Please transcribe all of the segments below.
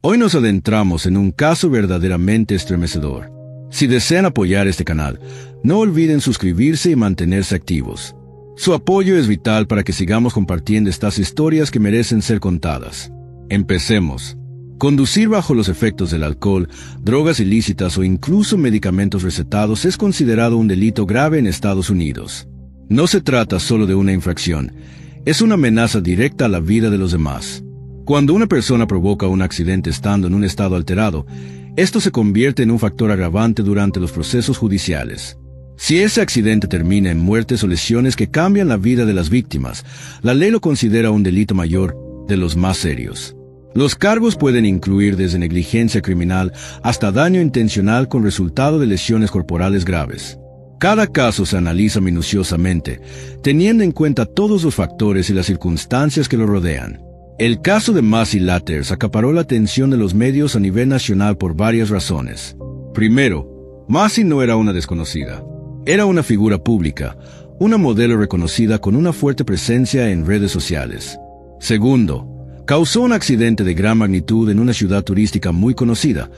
Hoy nos adentramos en un caso verdaderamente estremecedor. Si desean apoyar este canal, no olviden suscribirse y mantenerse activos. Su apoyo es vital para que sigamos compartiendo estas historias que merecen ser contadas. Empecemos. Conducir bajo los efectos del alcohol, drogas ilícitas o incluso medicamentos recetados es considerado un delito grave en Estados Unidos. No se trata solo de una infracción, es una amenaza directa a la vida de los demás. Cuando una persona provoca un accidente estando en un estado alterado, esto se convierte en un factor agravante durante los procesos judiciales. Si ese accidente termina en muertes o lesiones que cambian la vida de las víctimas, la ley lo considera un delito mayor, de los más serios. Los cargos pueden incluir desde negligencia criminal hasta daño intencional con resultado de lesiones corporales graves. Cada caso se analiza minuciosamente, teniendo en cuenta todos los factores y las circunstancias que lo rodean. El caso de Massey Latters acaparó la atención de los medios a nivel nacional por varias razones. Primero, Massey no era una desconocida. Era una figura pública, una modelo reconocida con una fuerte presencia en redes sociales. Segundo, causó un accidente de gran magnitud en una ciudad turística muy conocida,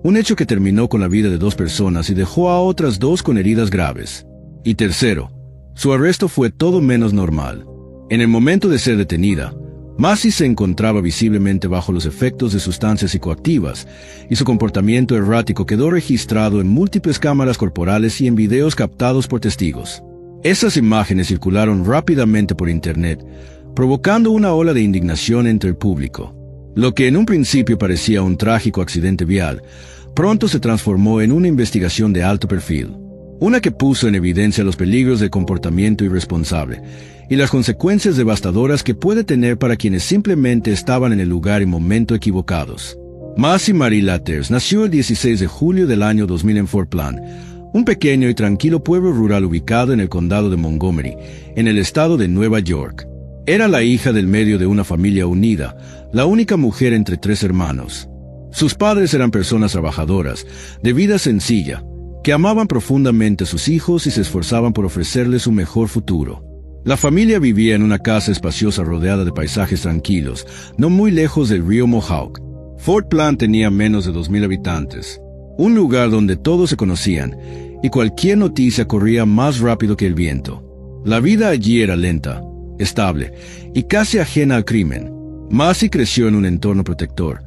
un hecho que terminó con la vida de 2 personas y dejó a otras 2 con heridas graves. Y tercero, su arresto fue todo menos normal. En el momento de ser detenida, Massey se encontraba visiblemente bajo los efectos de sustancias psicoactivas, y su comportamiento errático quedó registrado en múltiples cámaras corporales y en videos captados por testigos. Esas imágenes circularon rápidamente por Internet, provocando una ola de indignación entre el público. Lo que en un principio parecía un trágico accidente vial, pronto se transformó en una investigación de alto perfil. Una que puso en evidencia los peligros del comportamiento irresponsable y las consecuencias devastadoras que puede tener para quienes simplemente estaban en el lugar y momento equivocados. Massey Marie Latters nació el 16 de julio del año 2000 en Fort Plain, un pequeño y tranquilo pueblo rural ubicado en el condado de Montgomery, en el estado de Nueva York. Era la hija del medio de una familia unida, la única mujer entre 3 hermanos. Sus padres eran personas trabajadoras, de vida sencilla, que amaban profundamente a sus hijos y se esforzaban por ofrecerles un mejor futuro. La familia vivía en una casa espaciosa rodeada de paisajes tranquilos, no muy lejos del río Mohawk. Fort Plain tenía menos de 2,000 habitantes, un lugar donde todos se conocían, y cualquier noticia corría más rápido que el viento. La vida allí era lenta, estable, y casi ajena al crimen. Massey creció en un entorno protector,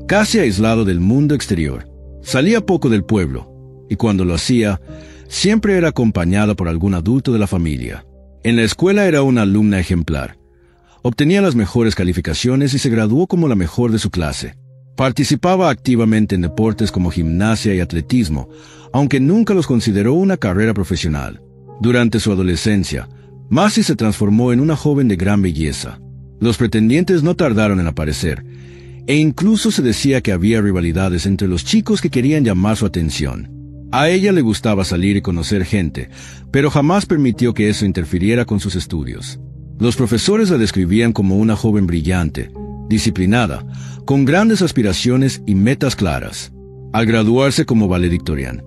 casi aislado del mundo exterior. Salía poco del pueblo, y cuando lo hacía, siempre era acompañada por algún adulto de la familia. En la escuela era una alumna ejemplar. Obtenía las mejores calificaciones y se graduó como la mejor de su clase. Participaba activamente en deportes como gimnasia y atletismo, aunque nunca los consideró una carrera profesional. Durante su adolescencia, Massey se transformó en una joven de gran belleza. Los pretendientes no tardaron en aparecer, e incluso se decía que había rivalidades entre los chicos que querían llamar su atención. A ella le gustaba salir y conocer gente, pero jamás permitió que eso interfiriera con sus estudios. Los profesores la describían como una joven brillante, disciplinada, con grandes aspiraciones y metas claras. Al graduarse como valedictorian,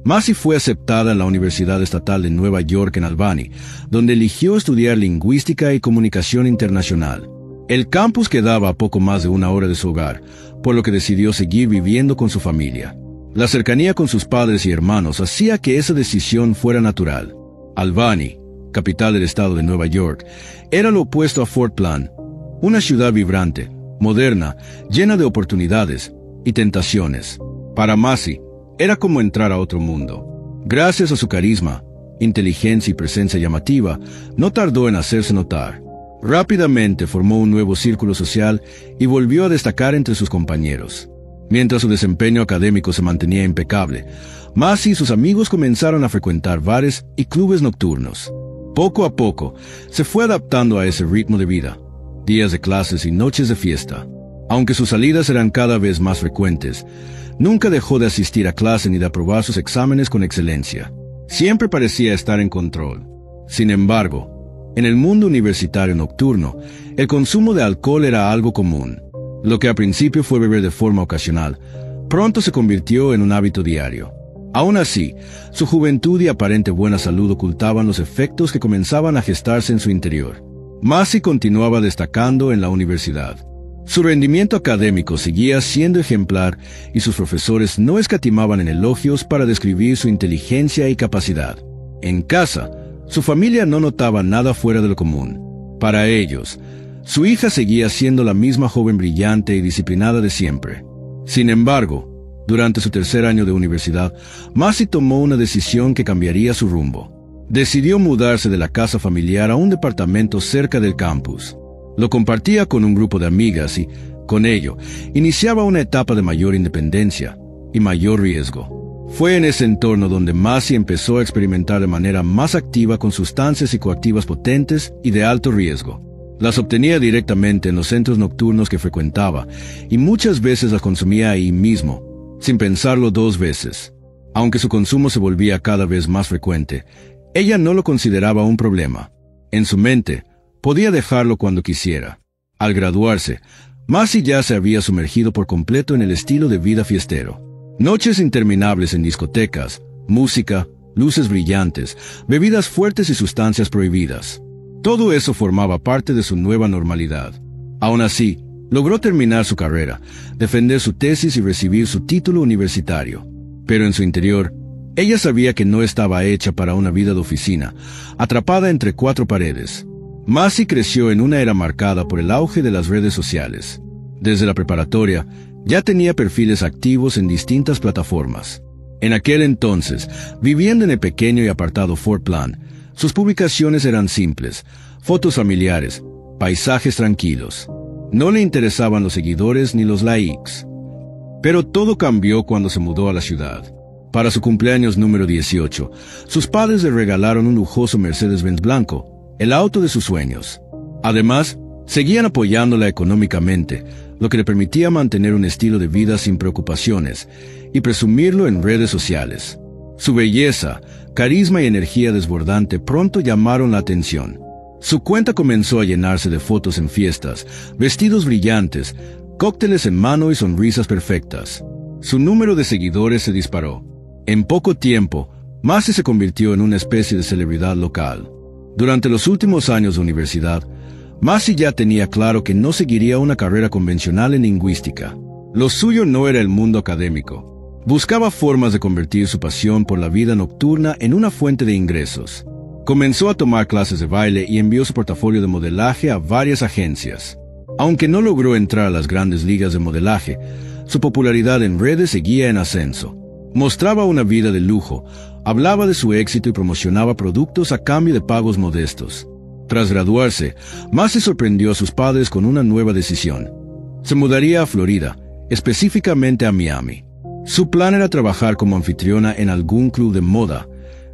Massey fue aceptada en la Universidad Estatal de Nueva York en Albany, donde eligió estudiar lingüística y comunicación internacional. El campus quedaba a poco más de 1 hora de su hogar, por lo que decidió seguir viviendo con su familia. La cercanía con sus padres y hermanos hacía que esa decisión fuera natural. Albany, capital del estado de Nueva York, era lo opuesto a Fort Plain, una ciudad vibrante, moderna, llena de oportunidades y tentaciones. Para Massey, era como entrar a otro mundo. Gracias a su carisma, inteligencia y presencia llamativa, no tardó en hacerse notar. Rápidamente formó un nuevo círculo social y volvió a destacar entre sus compañeros. Mientras su desempeño académico se mantenía impecable, Massey y sus amigos comenzaron a frecuentar bares y clubes nocturnos. Poco a poco, se fue adaptando a ese ritmo de vida, días de clases y noches de fiesta. Aunque sus salidas eran cada vez más frecuentes, nunca dejó de asistir a clase ni de aprobar sus exámenes con excelencia. Siempre parecía estar en control. Sin embargo, en el mundo universitario nocturno, el consumo de alcohol era algo común. Lo que al principio fue beber de forma ocasional, pronto se convirtió en un hábito diario. Aún así, su juventud y aparente buena salud ocultaban los efectos que comenzaban a gestarse en su interior. Massey continuaba destacando en la universidad. Su rendimiento académico seguía siendo ejemplar y sus profesores no escatimaban en elogios para describir su inteligencia y capacidad. En casa, su familia no notaba nada fuera de lo común. Para ellos, su hija seguía siendo la misma joven brillante y disciplinada de siempre. Sin embargo, durante su tercer año de universidad, Macy tomó una decisión que cambiaría su rumbo. Decidió mudarse de la casa familiar a un departamento cerca del campus. Lo compartía con un grupo de amigas y, con ello, iniciaba una etapa de mayor independencia y mayor riesgo. Fue en ese entorno donde Macy empezó a experimentar de manera más activa con sustancias psicoactivas potentes y de alto riesgo. Las obtenía directamente en los centros nocturnos que frecuentaba y muchas veces las consumía ahí mismo, sin pensarlo dos veces. Aunque su consumo se volvía cada vez más frecuente, ella no lo consideraba un problema. En su mente, podía dejarlo cuando quisiera. Al graduarse, Macy ya se había sumergido por completo en el estilo de vida fiestero. Noches interminables en discotecas, música, luces brillantes, bebidas fuertes y sustancias prohibidas. Todo eso formaba parte de su nueva normalidad. Aún así, logró terminar su carrera, defender su tesis y recibir su título universitario. Pero en su interior, ella sabía que no estaba hecha para una vida de oficina, atrapada entre cuatro paredes. Macy creció en una era marcada por el auge de las redes sociales. Desde la preparatoria, ya tenía perfiles activos en distintas plataformas. En aquel entonces, viviendo en el pequeño y apartado Fort Plan, sus publicaciones eran simples, fotos familiares, paisajes tranquilos. No le interesaban los seguidores ni los likes. Pero todo cambió cuando se mudó a la ciudad. Para su cumpleaños número 18, sus padres le regalaron un lujoso Mercedes-Benz blanco, el auto de sus sueños. Además, seguían apoyándola económicamente, lo que le permitía mantener un estilo de vida sin preocupaciones y presumirlo en redes sociales. Su belleza, carisma y energía desbordante pronto llamaron la atención. Su cuenta comenzó a llenarse de fotos en fiestas, vestidos brillantes, cócteles en mano y sonrisas perfectas. Su número de seguidores se disparó. En poco tiempo, Macy se convirtió en una especie de celebridad local. Durante los últimos años de universidad, Macy ya tenía claro que no seguiría una carrera convencional en lingüística. Lo suyo no era el mundo académico. Buscaba formas de convertir su pasión por la vida nocturna en una fuente de ingresos. Comenzó a tomar clases de baile y envió su portafolio de modelaje a varias agencias. Aunque no logró entrar a las grandes ligas de modelaje, su popularidad en redes seguía en ascenso. Mostraba una vida de lujo, hablaba de su éxito y promocionaba productos a cambio de pagos modestos. Tras graduarse, Macy sorprendió a sus padres con una nueva decisión. Se mudaría a Florida, específicamente a Miami. Su plan era trabajar como anfitriona en algún club de moda,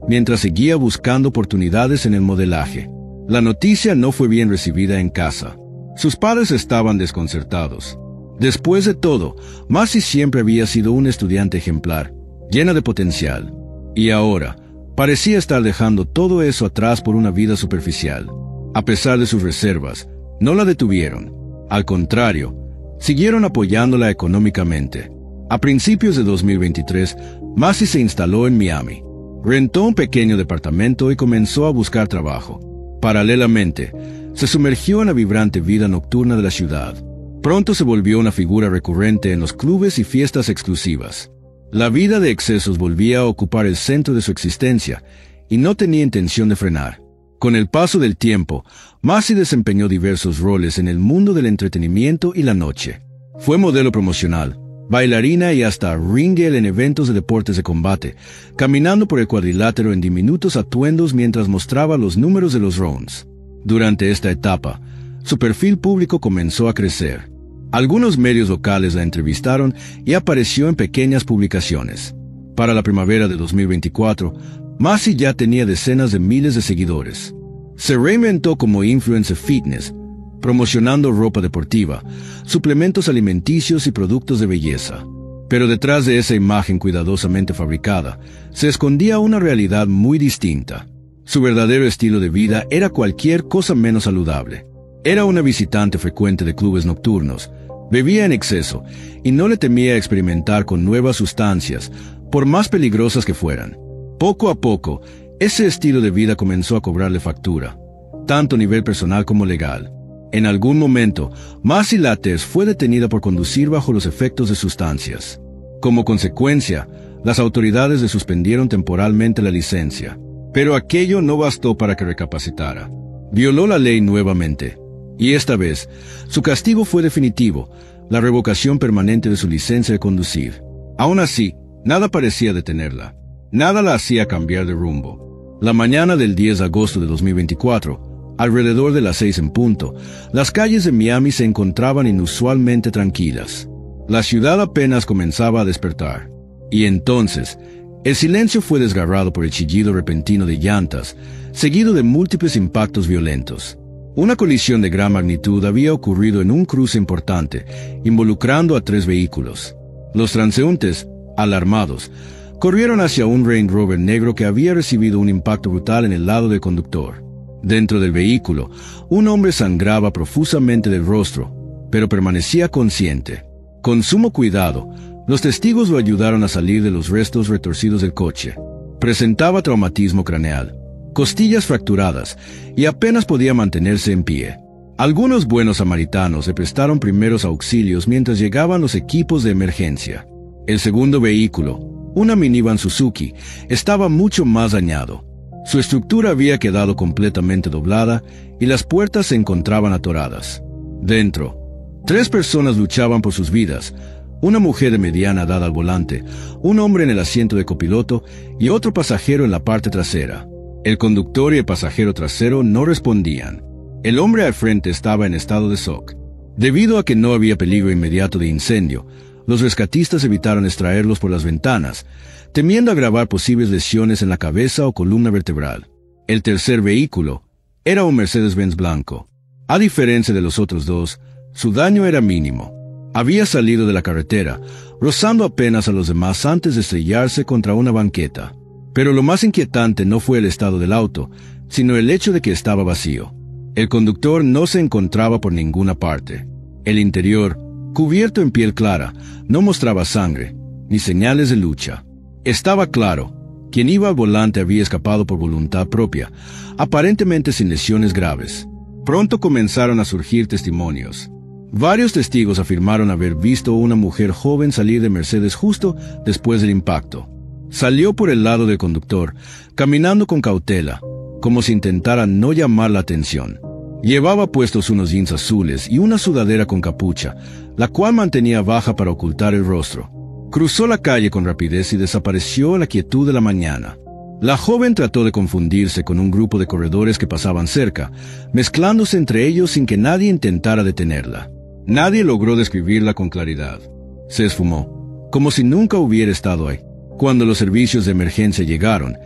mientras seguía buscando oportunidades en el modelaje. La noticia no fue bien recibida en casa. Sus padres estaban desconcertados. Después de todo, Macy siempre había sido una estudiante ejemplar, llena de potencial. Y ahora, parecía estar dejando todo eso atrás por una vida superficial. A pesar de sus reservas, no la detuvieron. Al contrario, siguieron apoyándola económicamente. A principios de 2023, Macy se instaló en Miami. Rentó un pequeño departamento y comenzó a buscar trabajo. Paralelamente, se sumergió en la vibrante vida nocturna de la ciudad. Pronto se volvió una figura recurrente en los clubes y fiestas exclusivas. La vida de excesos volvía a ocupar el centro de su existencia y no tenía intención de frenar. Con el paso del tiempo, Macy desempeñó diversos roles en el mundo del entretenimiento y la noche. Fue modelo promocional, bailarina y hasta ring girl en eventos de deportes de combate, caminando por el cuadrilátero en diminutos atuendos mientras mostraba los números de los rounds. Durante esta etapa, su perfil público comenzó a crecer. Algunos medios locales la entrevistaron y apareció en pequeñas publicaciones. Para la primavera de 2024, Macy ya tenía decenas de miles de seguidores. Se reinventó como influencer fitness, promocionando ropa deportiva, suplementos alimenticios y productos de belleza. Pero detrás de esa imagen cuidadosamente fabricada, se escondía una realidad muy distinta. Su verdadero estilo de vida era cualquier cosa menos saludable. Era una visitante frecuente de clubes nocturnos, bebía en exceso y no le temía experimentar con nuevas sustancias, por más peligrosas que fueran. Poco a poco, ese estilo de vida comenzó a cobrarle factura, tanto a nivel personal como legal. En algún momento, Macy Lattes fue detenida por conducir bajo los efectos de sustancias. Como consecuencia, las autoridades le suspendieron temporalmente la licencia. Pero aquello no bastó para que recapacitara. Violó la ley nuevamente. Y esta vez, su castigo fue definitivo, la revocación permanente de su licencia de conducir. Aún así, nada parecía detenerla. Nada la hacía cambiar de rumbo. La mañana del 10 de agosto de 2024, alrededor de las 6 en punto, las calles de Miami se encontraban inusualmente tranquilas. La ciudad apenas comenzaba a despertar. Y entonces, el silencio fue desgarrado por el chillido repentino de llantas, seguido de múltiples impactos violentos. Una colisión de gran magnitud había ocurrido en un cruce importante, involucrando a 3 vehículos. Los transeúntes, alarmados, corrieron hacia un Range Rover negro que había recibido un impacto brutal en el lado del conductor. Dentro del vehículo, un hombre sangraba profusamente del rostro, pero permanecía consciente. Con sumo cuidado, los testigos lo ayudaron a salir de los restos retorcidos del coche. Presentaba traumatismo craneal, costillas fracturadas, y apenas podía mantenerse en pie. Algunos buenos samaritanos le prestaron primeros auxilios mientras llegaban los equipos de emergencia. El segundo vehículo, una minivan Suzuki, estaba mucho más dañado. Su estructura había quedado completamente doblada y las puertas se encontraban atoradas. Dentro, 3 personas luchaban por sus vidas, una mujer de mediana edad al volante, un hombre en el asiento de copiloto y otro pasajero en la parte trasera. El conductor y el pasajero trasero no respondían. El hombre al frente estaba en estado de shock. Debido a que no había peligro inmediato de incendio, los rescatistas evitaron extraerlos por las ventanas, temiendo agravar posibles lesiones en la cabeza o columna vertebral. El tercer vehículo era un Mercedes-Benz blanco. A diferencia de los otros 2, su daño era mínimo. Había salido de la carretera, rozando apenas a los demás antes de estrellarse contra una banqueta. Pero lo más inquietante no fue el estado del auto, sino el hecho de que estaba vacío. El conductor no se encontraba por ninguna parte. El interior, cubierto en piel clara, no mostraba sangre, ni señales de lucha. Estaba claro, quien iba al volante había escapado por voluntad propia, aparentemente sin lesiones graves. Pronto comenzaron a surgir testimonios. Varios testigos afirmaron haber visto a una mujer joven salir de Mercedes justo después del impacto. Salió por el lado del conductor, caminando con cautela, como si intentara no llamar la atención. Llevaba puestos unos jeans azules y una sudadera con capucha, la cual mantenía baja para ocultar el rostro. Cruzó la calle con rapidez y desapareció en la quietud de la mañana. La joven trató de confundirse con un grupo de corredores que pasaban cerca, mezclándose entre ellos sin que nadie intentara detenerla. Nadie logró describirla con claridad. Se esfumó, como si nunca hubiera estado ahí. Cuando los servicios de emergencia llegaron,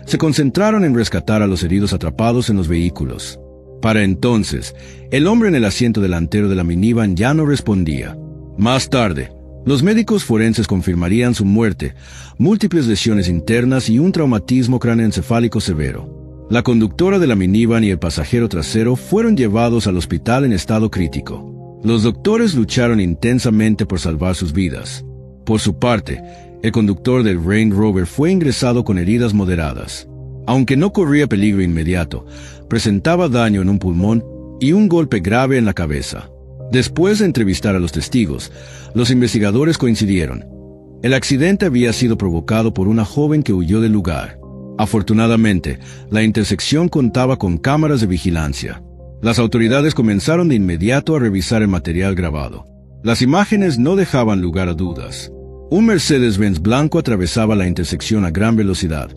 se concentraron en rescatar a los heridos atrapados en los vehículos. Para entonces, el hombre en el asiento delantero de la minivan ya no respondía. Más tarde, los médicos forenses confirmarían su muerte, múltiples lesiones internas y un traumatismo craneoencefálico severo. La conductora de la minivan y el pasajero trasero fueron llevados al hospital en estado crítico. Los doctores lucharon intensamente por salvar sus vidas. Por su parte, el conductor del Range Rover fue ingresado con heridas moderadas. Aunque no corría peligro inmediato, presentaba daño en un pulmón y un golpe grave en la cabeza. Después de entrevistar a los testigos, los investigadores coincidieron. El accidente había sido provocado por una joven que huyó del lugar. Afortunadamente, la intersección contaba con cámaras de vigilancia. Las autoridades comenzaron de inmediato a revisar el material grabado. Las imágenes no dejaban lugar a dudas. Un Mercedes-Benz blanco atravesaba la intersección a gran velocidad,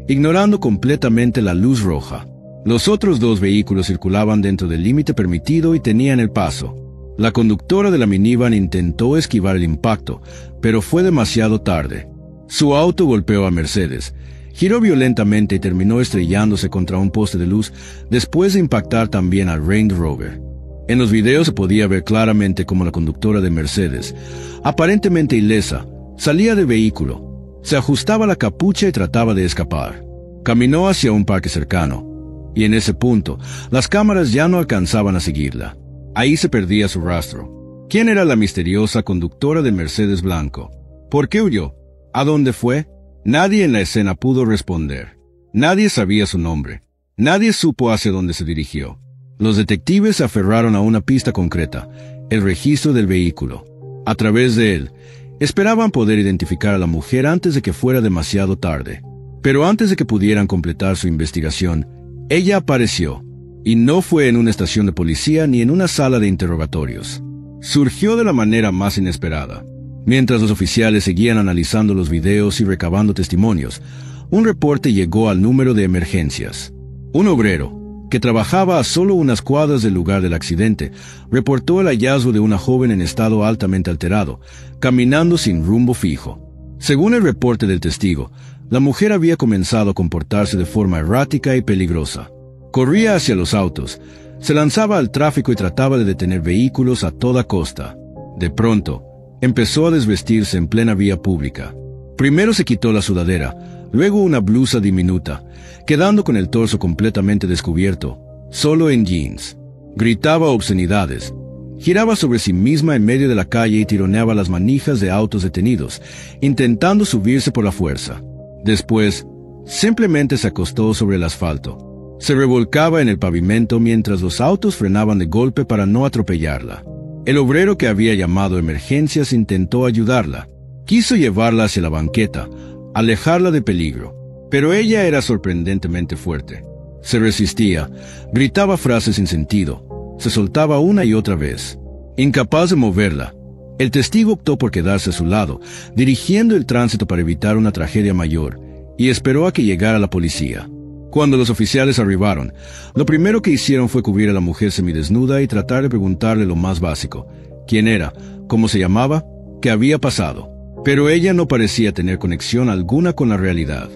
ignorando completamente la luz roja. Los otros 2 vehículos circulaban dentro del límite permitido y tenían el paso. La conductora de la minivan intentó esquivar el impacto, pero fue demasiado tarde. Su auto golpeó a Mercedes, giró violentamente y terminó estrellándose contra un poste de luz después de impactar también al Range Rover. En los videos se podía ver claramente cómo la conductora de Mercedes, aparentemente ilesa, salía del vehículo, se ajustaba la capucha y trataba de escapar. Caminó hacia un parque cercano, y en ese punto, las cámaras ya no alcanzaban a seguirla. Ahí se perdía su rastro. ¿Quién era la misteriosa conductora del Mercedes blanco? ¿Por qué huyó? ¿A dónde fue? Nadie en la escena pudo responder. Nadie sabía su nombre. Nadie supo hacia dónde se dirigió. Los detectives se aferraron a una pista concreta, el registro del vehículo. A través de él, esperaban poder identificar a la mujer antes de que fuera demasiado tarde. Pero antes de que pudieran completar su investigación, ella apareció, y no fue en una estación de policía ni en una sala de interrogatorios. Surgió de la manera más inesperada. Mientras los oficiales seguían analizando los videos y recabando testimonios, un reporte llegó al número de emergencias. Un obrero, que trabajaba a solo unas cuadras del lugar del accidente, reportó el hallazgo de una joven en estado altamente alterado, caminando sin rumbo fijo. Según el reporte del testigo, la mujer había comenzado a comportarse de forma errática y peligrosa. Corría hacia los autos, se lanzaba al tráfico y trataba de detener vehículos a toda costa. De pronto, empezó a desvestirse en plena vía pública. Primero se quitó la sudadera, luego una blusa diminuta, quedando con el torso completamente descubierto, solo en jeans. Gritaba obscenidades, giraba sobre sí misma en medio de la calle y tironeaba las manijas de autos detenidos, intentando subirse por la fuerza. Después, simplemente se acostó sobre el asfalto. Se revolcaba en el pavimento mientras los autos frenaban de golpe para no atropellarla. El obrero que había llamado a emergencias intentó ayudarla. Quiso llevarla hacia la banqueta, alejarla de peligro, pero ella era sorprendentemente fuerte. Se resistía, gritaba frases sin sentido, se soltaba una y otra vez. Incapaz de moverla, el testigo optó por quedarse a su lado, dirigiendo el tránsito para evitar una tragedia mayor, y esperó a que llegara la policía. Cuando los oficiales arribaron, lo primero que hicieron fue cubrir a la mujer semidesnuda y tratar de preguntarle lo más básico: quién era, cómo se llamaba, qué había pasado. Pero ella no parecía tener conexión alguna con la realidad.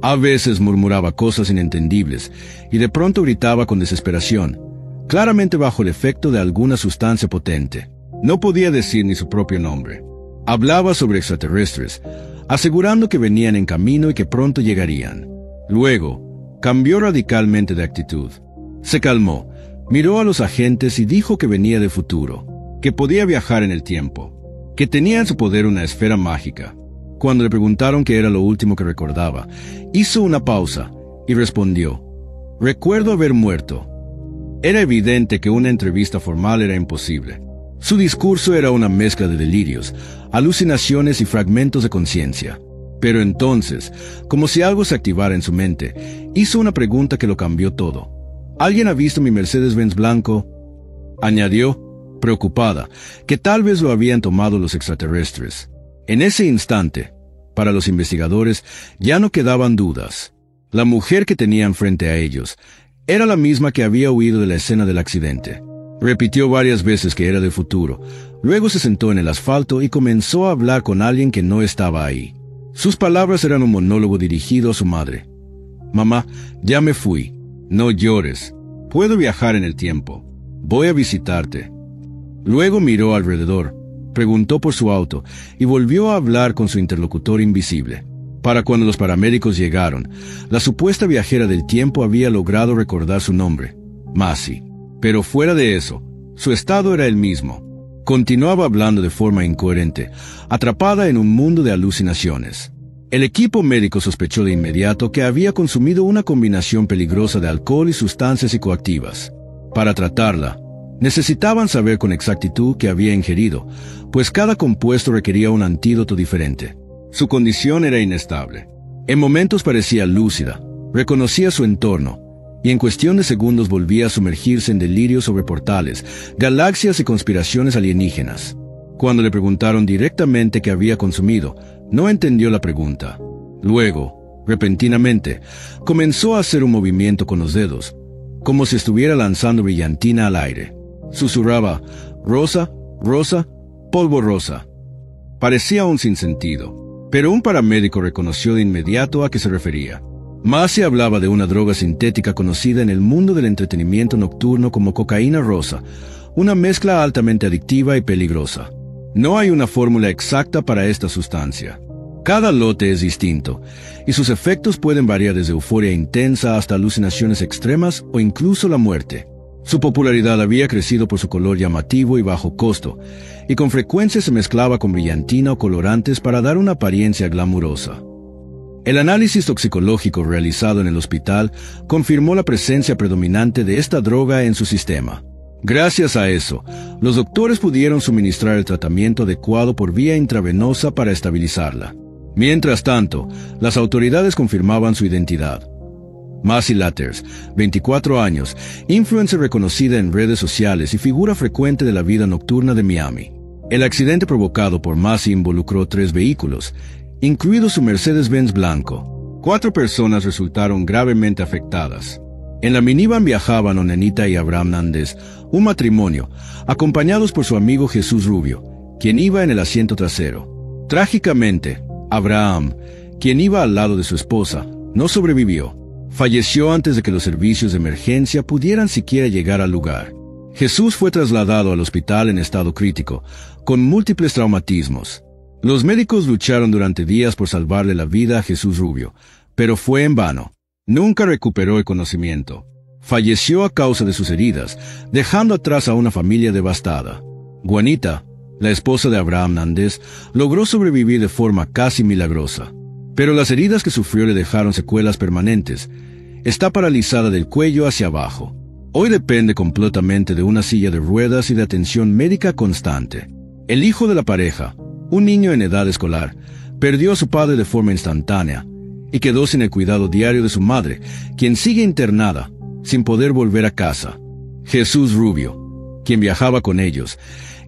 A veces murmuraba cosas inentendibles y de pronto gritaba con desesperación, claramente bajo el efecto de alguna sustancia potente. No podía decir ni su propio nombre. Hablaba sobre extraterrestres, asegurando que venían en camino y que pronto llegarían. Luego, cambió radicalmente de actitud. Se calmó, miró a los agentes y dijo que venía del futuro, que podía viajar en el tiempo, que tenía en su poder una esfera mágica. Cuando le preguntaron qué era lo último que recordaba, hizo una pausa y respondió: recuerdo haber muerto. Era evidente que una entrevista formal era imposible. Su discurso era una mezcla de delirios, alucinaciones y fragmentos de conciencia. Pero entonces, como si algo se activara en su mente, hizo una pregunta que lo cambió todo. ¿Alguien ha visto mi Mercedes-Benz blanco?, añadió, preocupada, que tal vez lo habían tomado los extraterrestres. En ese instante, para los investigadores, ya no quedaban dudas. La mujer que tenían frente a ellos era la misma que había huido de la escena del accidente. Repitió varias veces que era del futuro. Luego se sentó en el asfalto y comenzó a hablar con alguien que no estaba ahí. Sus palabras eran un monólogo dirigido a su madre. Mamá, ya me fui. No llores. Puedo viajar en el tiempo. Voy a visitarte. Luego miró alrededor, preguntó por su auto y volvió a hablar con su interlocutor invisible. Para cuando los paramédicos llegaron, la supuesta viajera del tiempo había logrado recordar su nombre, Macy. Pero fuera de eso, su estado era el mismo. Continuaba hablando de forma incoherente, atrapada en un mundo de alucinaciones. El equipo médico sospechó de inmediato que había consumido una combinación peligrosa de alcohol y sustancias psicoactivas. Para tratarla, necesitaban saber con exactitud qué había ingerido, pues cada compuesto requería un antídoto diferente. Su condición era inestable. En momentos parecía lúcida, reconocía su entorno, y en cuestión de segundos volvía a sumergirse en delirios sobre portales, galaxias y conspiraciones alienígenas. Cuando le preguntaron directamente qué había consumido, no entendió la pregunta. Luego, repentinamente, comenzó a hacer un movimiento con los dedos, como si estuviera lanzando brillantina al aire. Susurraba: rosa, rosa, polvo rosa. Parecía un sinsentido, pero un paramédico reconoció de inmediato a qué se refería. Macy hablaba de una droga sintética conocida en el mundo del entretenimiento nocturno como cocaína rosa, una mezcla altamente adictiva y peligrosa. No hay una fórmula exacta para esta sustancia. Cada lote es distinto, y sus efectos pueden variar desde euforia intensa hasta alucinaciones extremas o incluso la muerte. Su popularidad había crecido por su color llamativo y bajo costo, y con frecuencia se mezclaba con brillantina o colorantes para dar una apariencia glamurosa. El análisis toxicológico realizado en el hospital confirmó la presencia predominante de esta droga en su sistema. Gracias a eso, los doctores pudieron suministrar el tratamiento adecuado por vía intravenosa para estabilizarla. Mientras tanto, las autoridades confirmaban su identidad. Macy Latters, 24 años, influencer reconocida en redes sociales y figura frecuente de la vida nocturna de Miami. El accidente provocado por Macy involucró 3 vehículos, incluido su Mercedes-Benz blanco. 4 personas resultaron gravemente afectadas. En la minivan viajaban Onanita y Abraham Nández, un matrimonio, acompañados por su amigo Jesús Rubio, quien iba en el asiento trasero. Trágicamente, Abraham, quien iba al lado de su esposa, no sobrevivió. Falleció antes de que los servicios de emergencia pudieran siquiera llegar al lugar. Jesús fue trasladado al hospital en estado crítico, con múltiples traumatismos. Los médicos lucharon durante días por salvarle la vida a Jesús Rubio, pero fue en vano. Nunca recuperó el conocimiento. Falleció a causa de sus heridas, dejando atrás a una familia devastada. Juanita, la esposa de Abraham Nández, logró sobrevivir de forma casi milagrosa. Pero las heridas que sufrió le dejaron secuelas permanentes. Está paralizada del cuello hacia abajo. Hoy depende completamente de una silla de ruedas y de atención médica constante. El hijo de la pareja, un niño en edad escolar, perdió a su padre de forma instantánea y quedó sin el cuidado diario de su madre, quien sigue internada, sin poder volver a casa. Jesús Rubio, quien viajaba con ellos,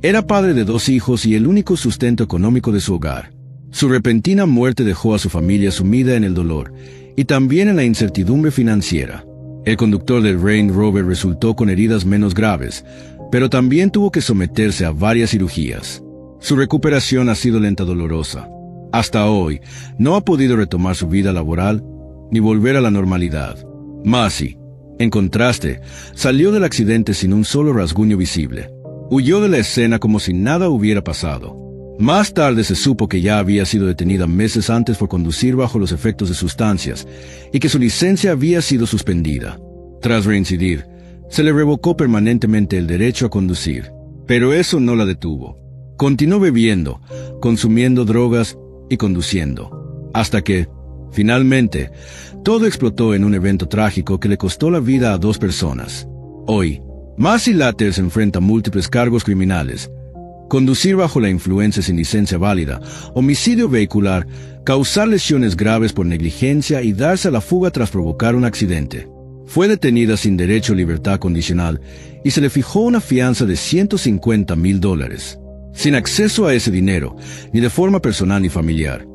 era padre de 2 hijos y el único sustento económico de su hogar. Su repentina muerte dejó a su familia sumida en el dolor y también en la incertidumbre financiera. El conductor del Range Rover resultó con heridas menos graves, pero también tuvo que someterse a varias cirugías. Su recuperación ha sido lenta y dolorosa. Hasta hoy, no ha podido retomar su vida laboral ni volver a la normalidad. Macy, en contraste, salió del accidente sin un solo rasguño visible. Huyó de la escena como si nada hubiera pasado. Más tarde se supo que ya había sido detenida meses antes por conducir bajo los efectos de sustancias y que su licencia había sido suspendida. Tras reincidir, se le revocó permanentemente el derecho a conducir, pero eso no la detuvo. Continuó bebiendo, consumiendo drogas y conduciendo, hasta que, finalmente, todo explotó en un evento trágico que le costó la vida a 2 personas. Hoy, Macy Latters enfrenta múltiples cargos criminales: conducir bajo la influencia sin licencia válida, homicidio vehicular, causar lesiones graves por negligencia y darse a la fuga tras provocar un accidente. Fue detenida sin derecho a libertad condicional y se le fijó una fianza de $150,000. Sin acceso a ese dinero, ni de forma personal ni familiar,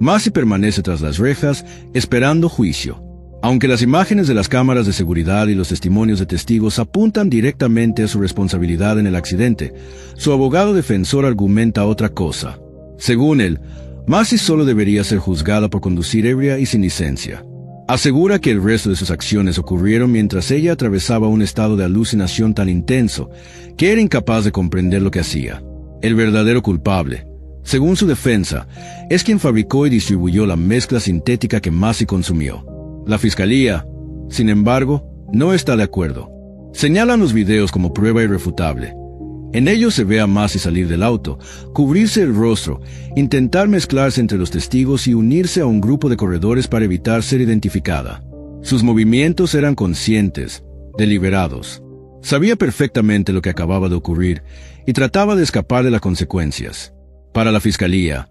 Macy permanece tras las rejas esperando juicio. Aunque las imágenes de las cámaras de seguridad y los testimonios de testigos apuntan directamente a su responsabilidad en el accidente, su abogado defensor argumenta otra cosa. Según él, Macy solo debería ser juzgada por conducir ebria y sin licencia. Asegura que el resto de sus acciones ocurrieron mientras ella atravesaba un estado de alucinación tan intenso que era incapaz de comprender lo que hacía. El verdadero culpable, según su defensa, es quien fabricó y distribuyó la mezcla sintética que Macy consumió. La fiscalía, sin embargo, no está de acuerdo. Señalan los videos como prueba irrefutable. En ellos se ve a Macy salir del auto, cubrirse el rostro, intentar mezclarse entre los testigos y unirse a un grupo de corredores para evitar ser identificada. Sus movimientos eran conscientes, deliberados. Sabía perfectamente lo que acababa de ocurrir y trataba de escapar de las consecuencias. Para la fiscalía,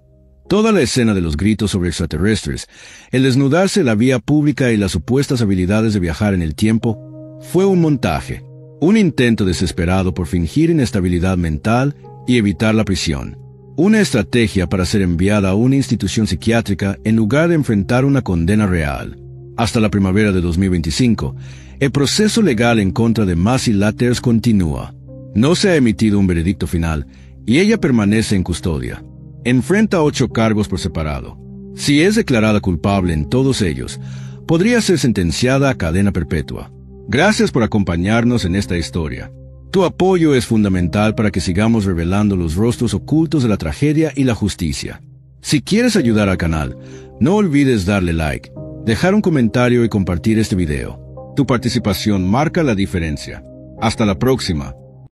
toda la escena de los gritos sobre extraterrestres, el desnudarse en la vía pública y las supuestas habilidades de viajar en el tiempo fue un montaje, un intento desesperado por fingir inestabilidad mental y evitar la prisión. Una estrategia para ser enviada a una institución psiquiátrica en lugar de enfrentar una condena real. Hasta la primavera de 2025, el proceso legal en contra de Macy Latters continúa. No se ha emitido un veredicto final y ella permanece en custodia. Enfrenta 8 cargos por separado. Si es declarada culpable en todos ellos, podría ser sentenciada a cadena perpetua. Gracias por acompañarnos en esta historia. Tu apoyo es fundamental para que sigamos revelando los rostros ocultos de la tragedia y la justicia. Si quieres ayudar al canal, no olvides darle like, dejar un comentario y compartir este video. Tu participación marca la diferencia. Hasta la próxima.